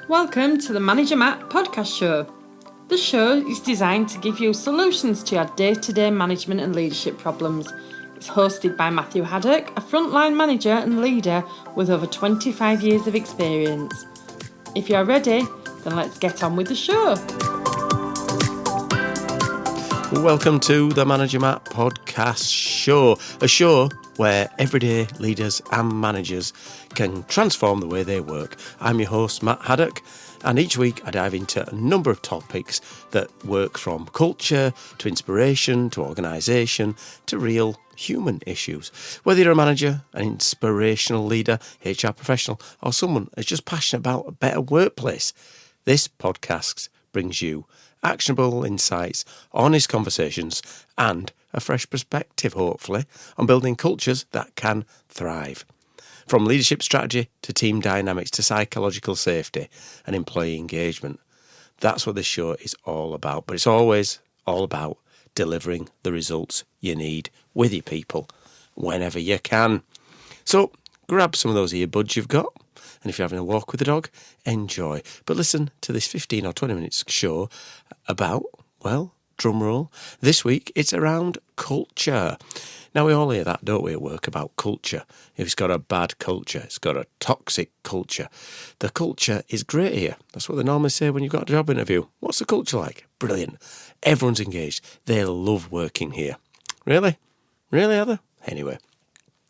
Welcome to the Manager Matt podcast show. The show is designed to give you solutions to your day-to-day management and leadership problems. It's hosted by Matthew Haddock, a frontline manager and leader with over 25 years of experience. If you're ready, then let's get on with the show. Welcome to the Manager Matt podcast show, a show where everyday leaders and managers can transform the way they work. I'm your host, Matt Haddock, and each week I dive into a number of topics that work from culture to inspiration to organisation to real human issues. Whether you're a manager, an inspirational leader, HR professional, or someone who's just passionate about a better workplace, this podcast brings you actionable insights, honest conversations, and a fresh perspective, hopefully, on building cultures that can thrive. From leadership strategy to team dynamics to psychological safety and employee engagement. That's what this show is all about. But it's always all about delivering the results you need with your people whenever you can. So grab some of those earbuds you've got. And if you're having a walk with the dog, enjoy. But listen to this 15 or 20 minutes show about, well, drum roll. This week, it's around culture. Now, we all hear that, don't we, at work, about culture. If it's got a bad culture, it's got a toxic culture. The culture is great here. That's what they normally say when you've got a job interview. What's the culture like? Brilliant. Everyone's engaged. They love working here. Really? Really, are they? Anyway.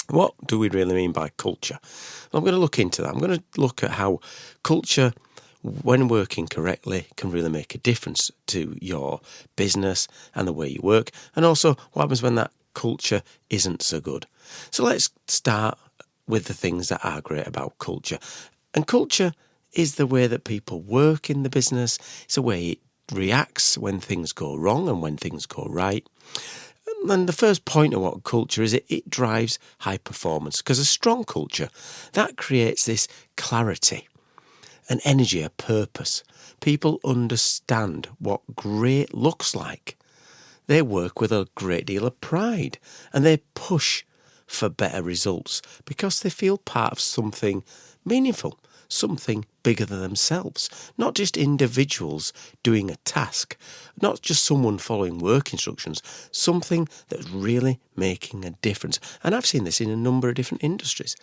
What do we really mean by culture? Well, I'm going to look into that. I'm going to look at how culture, when working correctly, can really make a difference to your business and the way you work, and also what happens when that culture isn't so good. So let's start with the things that are great about culture. And culture is the way that people work in the business. It's the way it reacts when things go wrong and when things go right. And the first point of what culture is, it drives high performance, because a strong culture, that creates this clarity, an energy, a purpose. People understand what great looks like. They work with a great deal of pride and they push for better results because they feel part of something meaningful, something bigger than themselves, not just individuals doing a task, not just someone following work instructions, something that's really making a difference. And I've seen this in a number of different industries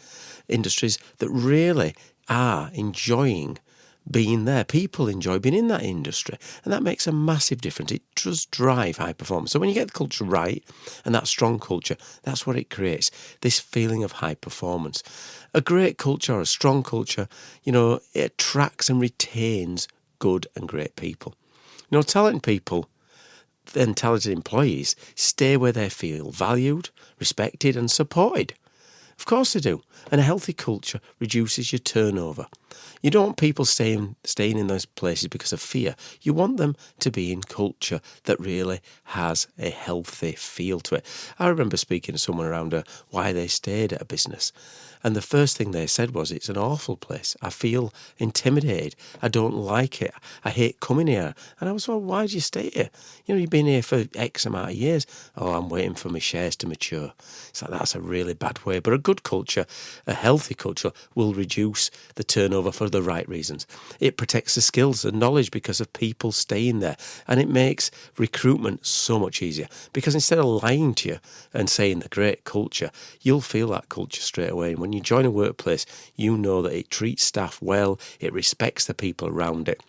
that really are enjoying being there. People enjoy being in that industry, and that makes a massive difference. It does drive high performance. So when you get the culture right, and that strong culture, that's what it creates, this feeling of high performance. A great culture or a strong culture, it attracts and retains good and great people. Talented people and talented employees stay where they feel valued, respected and supported. Of course they do. And a healthy culture reduces your turnover. You don't want people staying in those places because of fear. You want them to be in culture that really has a healthy feel to it. I remember speaking to someone around why they stayed at a business. And the first thing they said was, it's an awful place. I feel intimidated. I don't like it. I hate coming here. And I was, well, why did you stay here? You've been here for X amount of years. Oh, I'm waiting for my shares to mature. It's like, that's a really bad way. But a good culture, a healthy culture, will reduce the turnover for the right reasons. It protects the skills and knowledge because of people staying there. And it makes recruitment so much easier. Because instead of lying to you and saying the great culture, you'll feel that culture straight away. And when you join a workplace, you know that it treats staff well, it respects the people around it,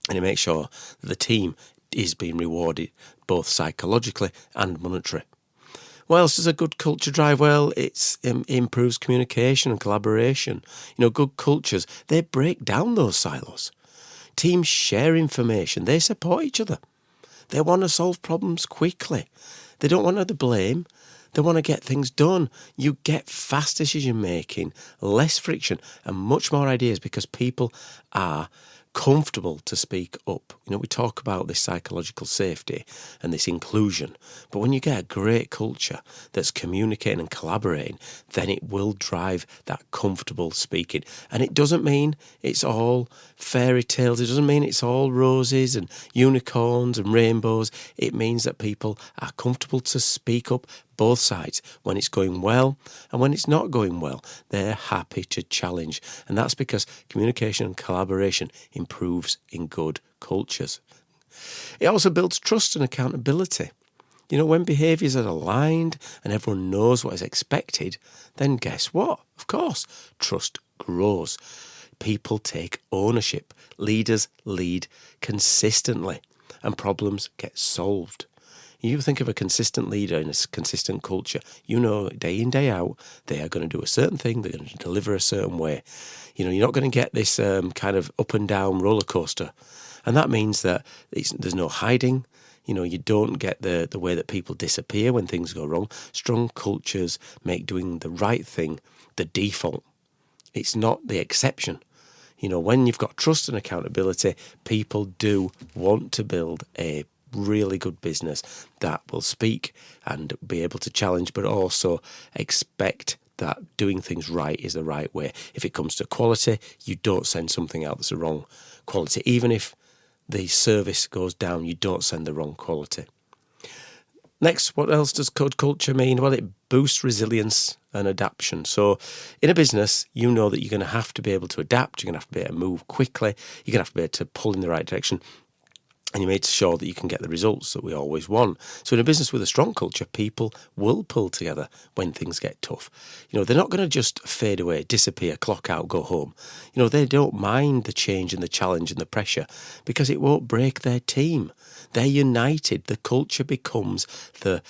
and it makes sure that the team is being rewarded both psychologically and monetarily. What else does a good culture drive? Well, it improves communication and collaboration. Good cultures, they break down those silos. Teams share information, they support each other. They want to solve problems quickly. They don't want to blame. They want to get things done. You get fast decision making, less friction, and much more ideas because people are comfortable to speak up. We talk about this psychological safety and this inclusion, but when you get a great culture that's communicating and collaborating, then it will drive that comfortable speaking. And it doesn't mean it's all fairy tales. It doesn't mean it's all roses and unicorns and rainbows. It means that people are comfortable to speak up, both sides. When it's going well and when it's not going well, they're happy to challenge. And that's because communication and collaboration improves in good cultures. It also builds trust and accountability. When behaviours are aligned and everyone knows what is expected, then guess what? Of course, trust grows. People take ownership. Leaders lead consistently and problems get solved. You think of a consistent leader in a consistent culture, day in, day out, they are going to do a certain thing, they're going to deliver a certain way. You're not going to get this kind of up and down roller coaster. And that means that there's no hiding. You don't get the way that people disappear when things go wrong. Strong cultures make doing the right thing the default. It's not the exception. When you've got trust and accountability, people do want to build a really good business that will speak and be able to challenge, but also expect that doing things right is the right way. If it comes to quality, you don't send something out that's the wrong quality. Even if the service goes down, you don't send the wrong quality. Next, what else does good culture mean? Well, it boosts resilience and adaptation. So in a business, you know that you're going to have to be able to adapt, you're going to have to be able to move quickly, you're going to have to be able to pull in the right direction, and you make sure that you can get the results that we always want. So in a business with a strong culture, people will pull together when things get tough. They're not going to just fade away, disappear, clock out, go home. They don't mind the change and the challenge and the pressure because it won't break their team. They're united. The culture becomes the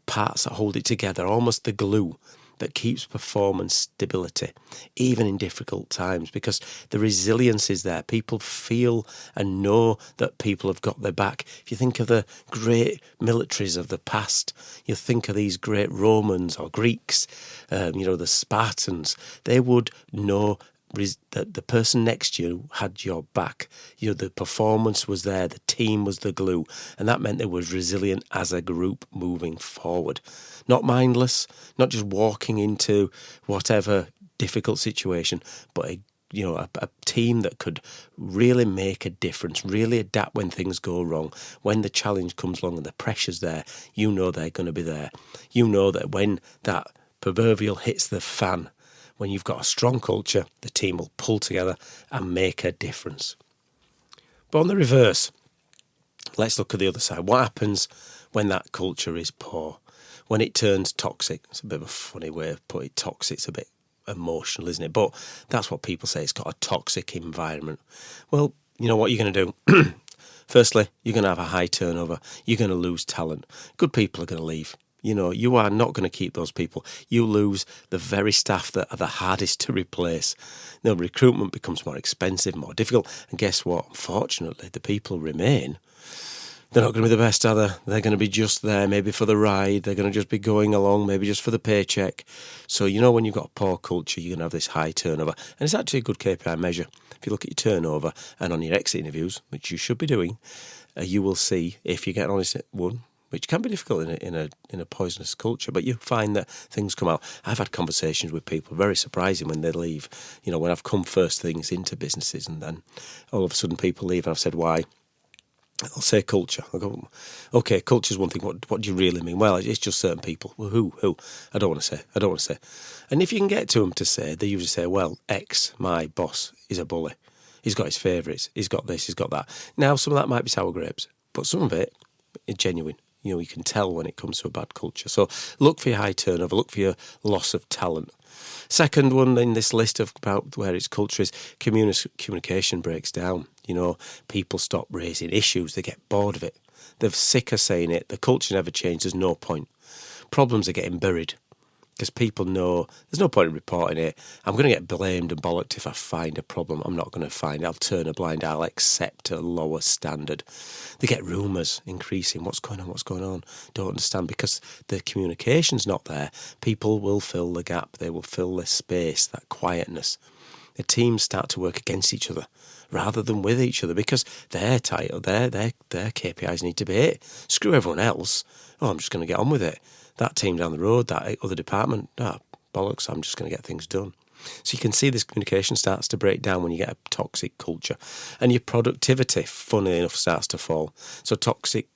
parts that hold it together, almost the glue that keeps performance stability, even in difficult times, because the resilience is there. People feel and know that people have got their back. If you think of the great militaries of the past, you think of these great Romans or Greeks, the Spartans, they would know that the person next to you had your back. The performance was there, the team was the glue, and that meant they were resilient as a group moving forward. Not mindless, not just walking into whatever difficult situation, but a team that could really make a difference, really adapt when things go wrong. When the challenge comes along and the pressure's there, they're going to be there. That when that proverbial hits the fan, when you've got a strong culture, the team will pull together and make a difference. But on the reverse, let's look at the other side. What happens when that culture is poor? When it turns toxic? It's a bit of a funny way of putting it. Toxic, it's a bit emotional, isn't it? But that's what people say. It's got a toxic environment. Well, what you're going to do? Firstly, you're going to have a high turnover. You're going to lose talent. Good people are going to leave. You are not going to keep those people. You lose the very staff that are the hardest to replace. Recruitment becomes more expensive, more difficult. And guess what? Unfortunately, the people who remain, they're not going to be the best, are they? They're going to be just there, maybe for the ride. They're going to just be going along, maybe just for the paycheck. So, when you've got a poor culture, you're going to have this high turnover. And it's actually a good KPI measure. If you look at your turnover and on your exit interviews, which you should be doing, you will see if you get an honest one, which can be difficult in a poisonous culture, but you find that things come out. I've had conversations with people, very surprising when they leave. When I've come first things into businesses and then all of a sudden people leave and I've said, why? I'll say culture. I'll go, okay, culture's one thing. What do you really mean? Well, it's just certain people. Well, who? I don't want to say. And if you can get to them to say, they usually say, well, X, my boss, is a bully. He's got his favourites. He's got this, he's got that. Now, some of that might be sour grapes, but some of it is genuine. You can tell when it comes to a bad culture. So look for your high turnover, look for your loss of talent. Second one in this list of about where its culture is, communication breaks down. People stop raising issues, they get bored of it. They're sick of saying it, the culture never changed, there's no point. Problems are getting buried because people know there's no point in reporting it. I'm going to get blamed and bollocked if I find a problem. I'm not going to find it. I'll turn a blind eye. I'll accept a lower standard. They get rumours increasing. What's going on? Don't understand because the communication's not there. People will fill the gap. They will fill the space, that quietness. Teams start to work against each other rather than with each other because their title, their KPIs need to be hit. Screw everyone else. Oh, I'm just going to get on with it. That team down the road, that other department, bollocks, I'm just going to get things done. So you can see this communication starts to break down when you get a toxic culture. And your productivity, funnily enough, starts to fall. So toxic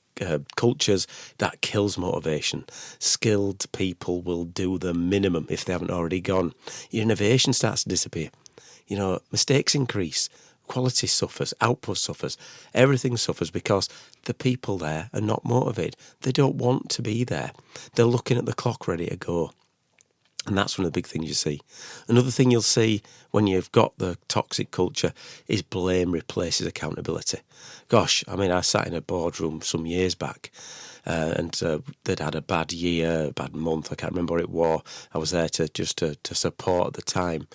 cultures, that kills motivation. Skilled people will do the minimum if they haven't already gone. Your innovation starts to disappear. Mistakes increase. Quality suffers, output suffers, everything suffers because the people there are not motivated. They don't want to be there. They're looking at the clock ready to go. And that's one of the big things you see. Another thing you'll see when you've got the toxic culture is blame replaces accountability. Gosh, I sat in a boardroom some years back and they'd had a bad year, a bad month, I can't remember what it was. I was there to support at the time.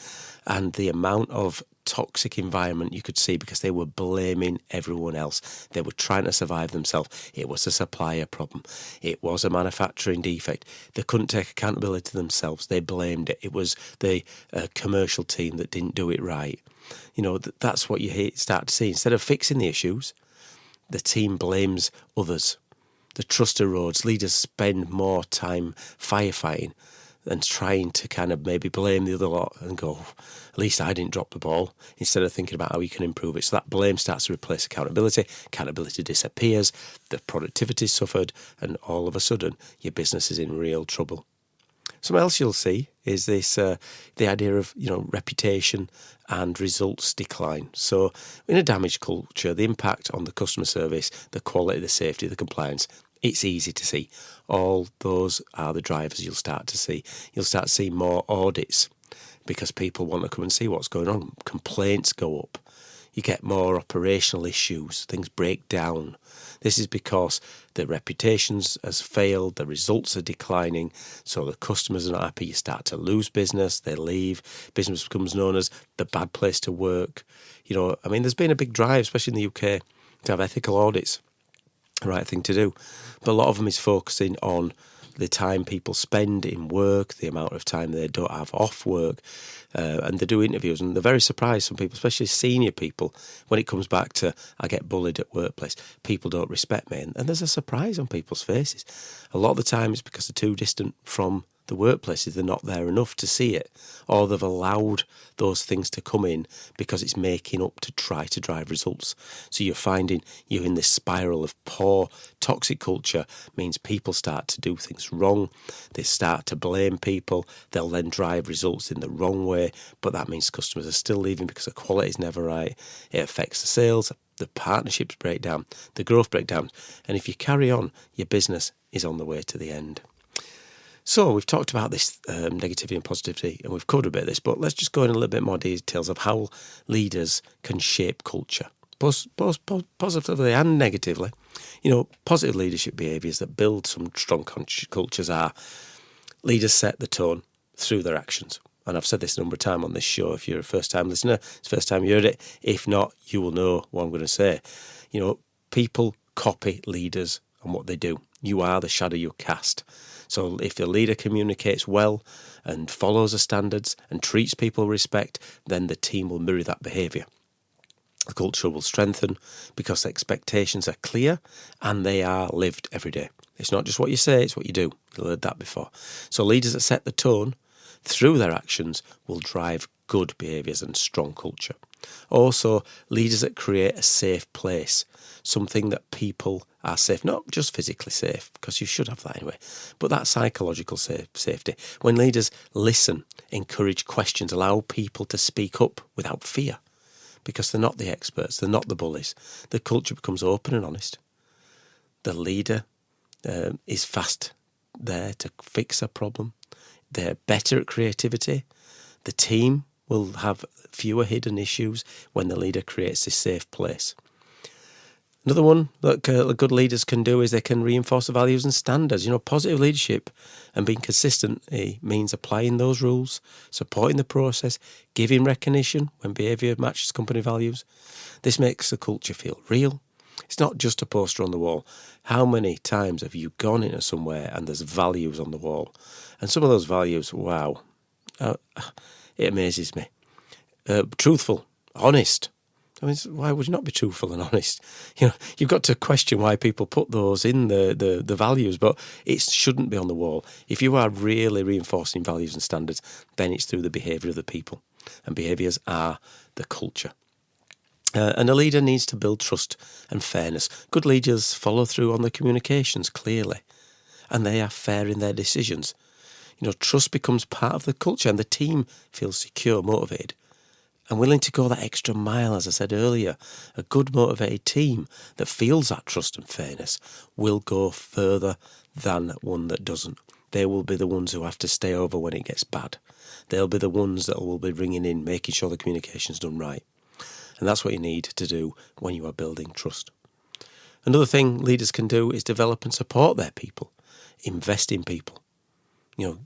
And the amount of toxic environment you could see because they were blaming everyone else. They were trying to survive themselves. It was a supplier problem. It was a manufacturing defect. They couldn't take accountability themselves. They blamed it. It was the commercial team that didn't do it right. That's what you start to see. Instead of fixing the issues, the team blames others. The trust erodes. Leaders spend more time firefighting and trying to kind of maybe blame the other lot and go, at least I didn't drop the ball, instead of thinking about how you can improve it. So that blame starts to replace accountability. Accountability disappears, the productivity suffered, and all of a sudden your business is in real trouble. Something else you'll see is this the idea of reputation and results decline. So in a damaged culture, the impact on the customer service, the quality, the safety, the compliance, it's easy to see. All those are the drivers you'll start to see. You'll start to see more audits because people want to come and see what's going on. Complaints go up. You get more operational issues. Things break down. This is because the reputations has failed, the results are declining, so the customers are not happy. You start to lose business, they leave. Business becomes known as the bad place to work. There's been a big drive, especially in the UK, to have ethical audits. The right thing to do. But a lot of them is focusing on the time people spend in work, the amount of time they don't have off work, and they do interviews, and they're very surprised, some people, especially senior people, when it comes back to, I get bullied at workplace, people don't respect me, and there's a surprise on people's faces. A lot of the time it's because they're too distant from the workplaces, they're not there enough to see it, or they've allowed those things to come in because it's making up to try to drive results. So you're finding you're in this spiral of poor, toxic culture, means people start to do things wrong, they start to blame people, they'll then drive results in the wrong way, but that means customers are still leaving because the quality is never right. It affects the sales, the partnerships break down, the growth break down, and if you carry on, your business is on the way to the end. So we've talked about this negativity and positivity, and we've covered a bit of this, but let's just go in a little bit more details of how leaders can shape culture, both positively and negatively. Positive leadership behaviours that build some strong cultures are leaders set the tone through their actions. And I've said this a number of times on this show. If you're a first-time listener, it's the first time you heard it. If not, you will know what I'm going to say. People copy leaders and what they do. You are the shadow you cast. So if the leader communicates well and follows the standards and treats people with respect, then the team will mirror that behaviour. The culture will strengthen because the expectations are clear and they are lived every day. It's not just what you say, it's what you do. You've heard that before. So leaders that set the tone through their actions will drive good behaviours and strong culture. Also, leaders that create a safe place, something that people are safe, not just physically safe, because you should have that anyway, but that psychological safety. When leaders listen, encourage questions, allow people to speak up without fear, because they're not the experts, they're not the bullies. The culture becomes open and honest. The leader is fast there to fix a problem. They're better at creativity. The team will have fewer hidden issues when the leader creates this safe place. Another one that good leaders can do is they can reinforce the values and standards. Positive leadership and being consistent means applying those rules, supporting the process, giving recognition when behaviour matches company values. This makes the culture feel real. It's not just a poster on the wall. How many times have you gone into somewhere and there's values on the wall? And some of those values, wow, it amazes me. truthful, honest. I mean, why would you not be truthful and honest? You've got to question why people put those in the values, but it shouldn't be on the wall. If you are really reinforcing values and standards, then it's through the behaviour of the people, and behaviours are the culture. And a leader needs to build trust and fairness. Good leaders follow through on the communications clearly, and they are fair in their decisions. Trust becomes part of the culture, and the team feels secure, motivated, and willing to go that extra mile. As I said earlier, a good motivated team that feels that trust and fairness will go further than one that doesn't. They will be the ones who have to stay over when it gets bad. They'll be the ones that will be ringing in, making sure the communication's done right. And that's what you need to do when you are building trust. Another thing leaders can do is develop and support their people. Invest in people.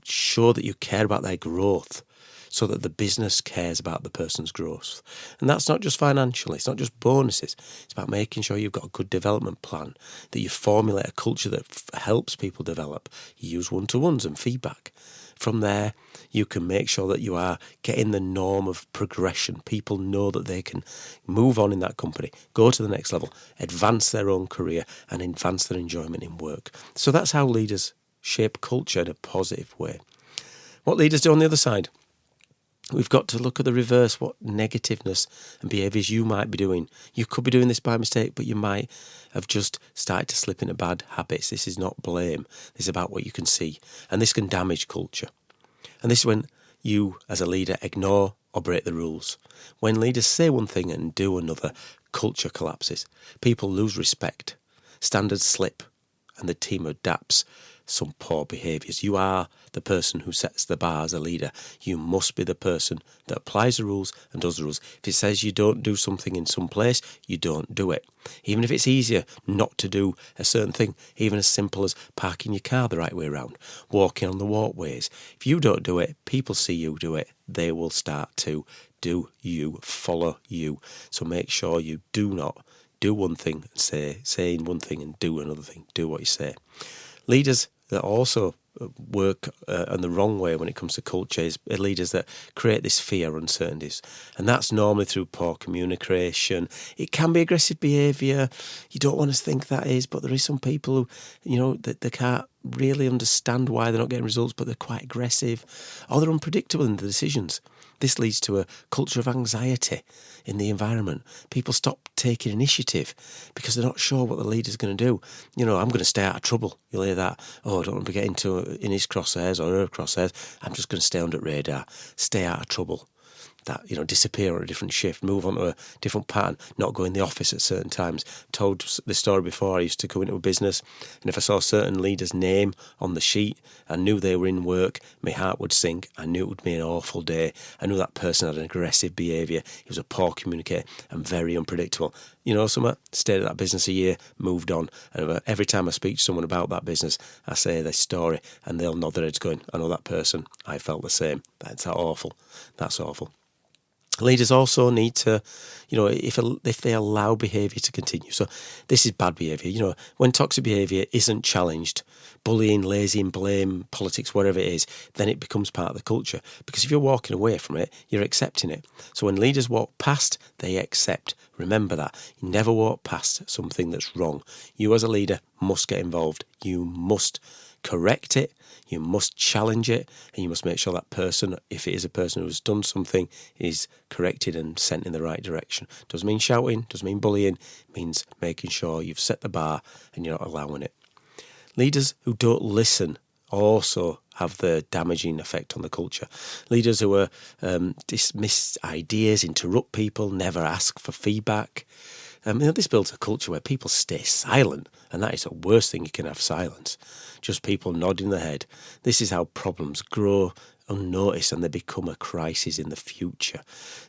Show that you care about their growth, so that the business cares about the person's growth. And that's not just financially, it's not just bonuses. It's about making sure you've got a good development plan, that you formulate a culture that helps people develop. You use one-to-ones and feedback. From there, you can make sure that you are getting the norm of progression. People know that they can move on in that company, go to the next level, advance their own career, and advance their enjoyment in work. So that's how leaders shape culture in a positive way. What leaders do on the other side? We've got to look at the reverse, what negativeness and behaviours you might be doing. You could be doing this by mistake, but you might have just started to slip into bad habits. This is not blame. This is about what you can see. And this can damage culture. And this is when you, as a leader, ignore or break the rules. When leaders say one thing and do another, culture collapses. People lose respect. Standards slip. And the team adapts some poor behaviours. You are the person who sets the bar as a leader. You must be the person that applies the rules and does the rules. If it says you don't do something in some place, you don't do it. Even if it's easier not to do a certain thing, even as simple as parking your car the right way around, walking on the walkways. If you don't do it, people see you do it. They will start to do you, follow you. So make sure you do not do one thing and saying one thing and do another thing. Do what you say. Leaders that also work in the wrong way when it comes to culture is leaders that create this fear, uncertainties. And that's normally through poor communication. It can be aggressive behaviour. You don't want to think that is, but there is some people who, that they can't really understand why they're not getting results, but they're quite aggressive, or they're unpredictable in the decisions. This leads to a culture of anxiety in the environment. People stop taking initiative because they're not sure what the leader's going to do. I'm going to stay out of trouble. You'll hear that. Oh, I don't want to be getting in his crosshairs or her crosshairs. I'm just going to stay under radar. Stay out of trouble. That, disappear on a different shift, move on to a different pattern, not go in the office at certain times. Told the story before, I used to go into a business, and if I saw a certain leader's name on the sheet, I knew they were in work, my heart would sink. I knew it would be an awful day. I knew that person had an aggressive behaviour. He was a poor communicator and very unpredictable. Stayed at that business a year, moved on, and every time I speak to someone about that business, I say this story, and they'll nod their heads going, I know that person, I felt the same. That's awful. That's awful. Leaders also need to, if they allow behaviour to continue. So this is bad behaviour. When toxic behaviour isn't challenged, bullying, lazy and blame, politics, whatever it is, then it becomes part of the culture. Because if you're walking away from it, you're accepting it. So when leaders walk past, they accept. Remember that. You never walk past something that's wrong. You as a leader must get involved. You must correct it. You must challenge it, and you must make sure that person, if it is a person who has done something, is corrected and sent in the right direction. Doesn't mean shouting, doesn't mean bullying, it means making sure you've set the bar and you're not allowing it. Leaders who don't listen also have the damaging effect on the culture. Leaders who are dismiss ideas, interrupt people, never ask for feedback. This builds a culture where people stay silent, and that is the worst thing you can have, silence. Just people nodding their head. This is how problems grow unnoticed and they become a crisis in the future.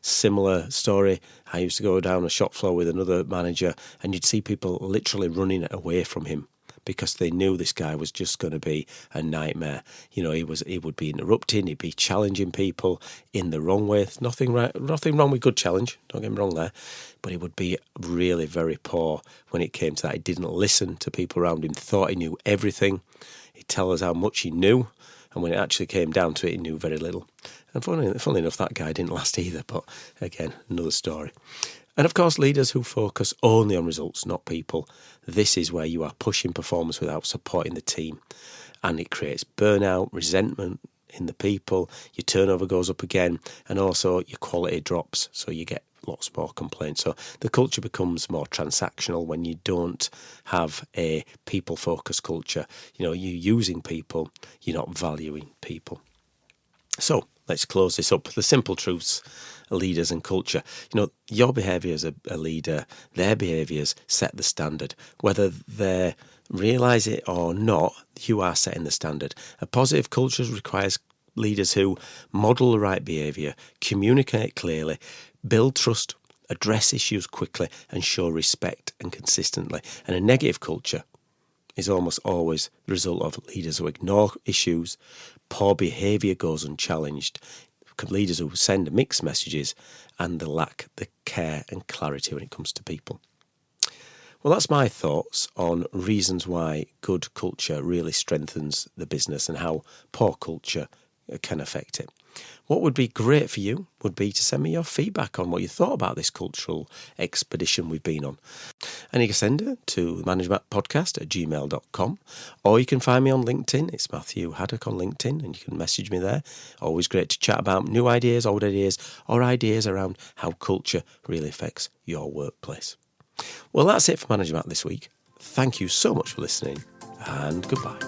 Similar story, I used to go down a shop floor with another manager, and you'd see people literally running away from him because they knew this guy was just going to be a nightmare. He would be interrupting, he'd be challenging people in the wrong way. There's nothing wrong with good challenge, don't get me wrong there, but he would be really very poor when it came to that. He didn't listen to people around him, thought he knew everything. He'd tell us how much he knew, and when it actually came down to it, he knew very little. And funnily enough, that guy didn't last either, but again, another story. And of course, leaders who focus only on results, not people. This is where you are pushing performance without supporting the team. And it creates burnout, resentment in the people, your turnover goes up again, and also your quality drops, so you get lots more complaints. So the culture becomes more transactional when you don't have a people-focused culture. You're using people, you're not valuing people. So let's close this up. The simple truths, leaders and culture. Your behaviour as a leader, their behaviours set the standard. Whether they realise it or not, you are setting the standard. A positive culture requires leaders who model the right behaviour, communicate clearly, build trust, address issues quickly and show respect and consistently. And a negative culture is almost always the result of leaders who ignore issues, poor behaviour goes unchallenged, leaders who send mixed messages, and they lack the care and clarity when it comes to people. Well, that's my thoughts on reasons why good culture really strengthens the business and how poor culture can affect it. What would be great for you would be to send me your feedback on what you thought about this cultural expedition we've been on. And you can send it to managermattpodcast@gmail.com, or you can find me on LinkedIn. It's Matthew Haddock on LinkedIn, and you can message me there. Always great to chat about new ideas, old ideas, or ideas around how culture really affects your workplace. Well, that's it for Manager Matt this week. Thank you so much for listening, and goodbye.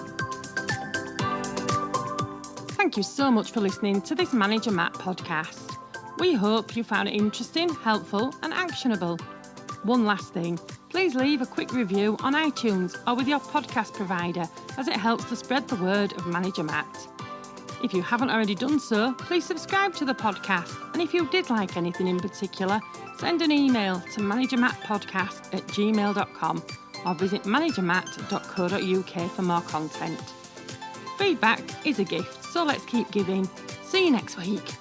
Thank you so much for listening to this Manager Matt podcast. We hope you found it interesting, helpful and actionable. One last thing, please leave a quick review on iTunes or with your podcast provider, as it helps to spread the word of Manager Matt. If you haven't already done so, please subscribe to the podcast, and if you did like anything in particular, send an email to managermattpodcast@gmail.com or visit managermatt.co.uk for more content. Feedback is a gift, so let's keep giving. See you next week.